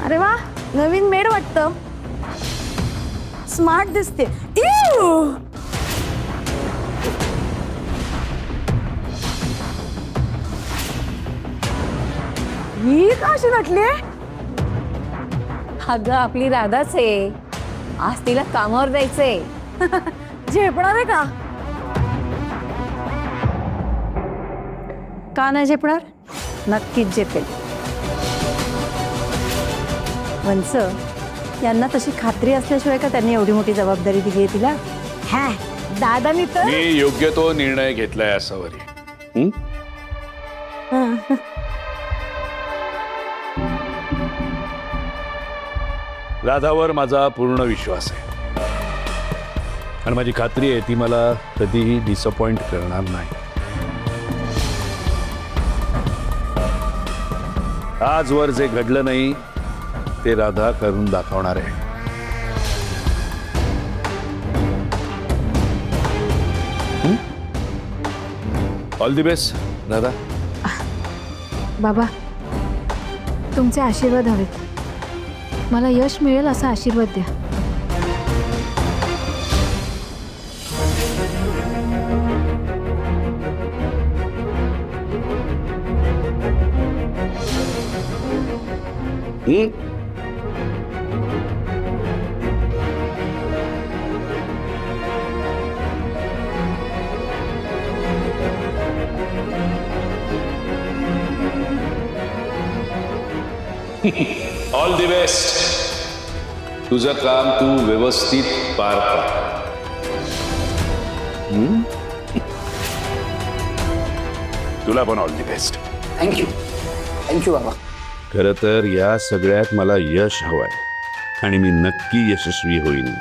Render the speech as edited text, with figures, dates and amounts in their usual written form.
अरे वा, नवीन मेड वाटतं. स्मार्ट दिसते. इव! ही कशी नटली? अगं आपली राधाच आहे. आज तिला कामावर जायचंय. झेपणार आहे का? का नाही झेपणार? नक्कीच झेपेल. वंच यांना तशी खात्री असल्याशिवाय का त्यांनी एवढी मोठी जबाबदारी दिली आहे तिला? हा, दादानी तर मी योग्य तो निर्णय घेतलाय असावरी. राधावर माझा पूर्ण विश्वास आहे आणि माझी खात्री आहे ती मला कधीही डिसअपॉइंट करणार नाही. आजवर जे घडलं नाही ते राधा करून दाखवणार आहे. All the best Radha. बाबा, तुमचे आशीर्वाद हवेत. मला यश मिळेल असा आशीर्वाद द्या. All the best. तुझं काम तू व्यवस्थित पार पाड. तुला पण ऑल दी बेस्ट. थँक्यू बाबा. खरं तर या सगळ्यात मला यश हवंय आणि मी नक्की यशस्वी होईन.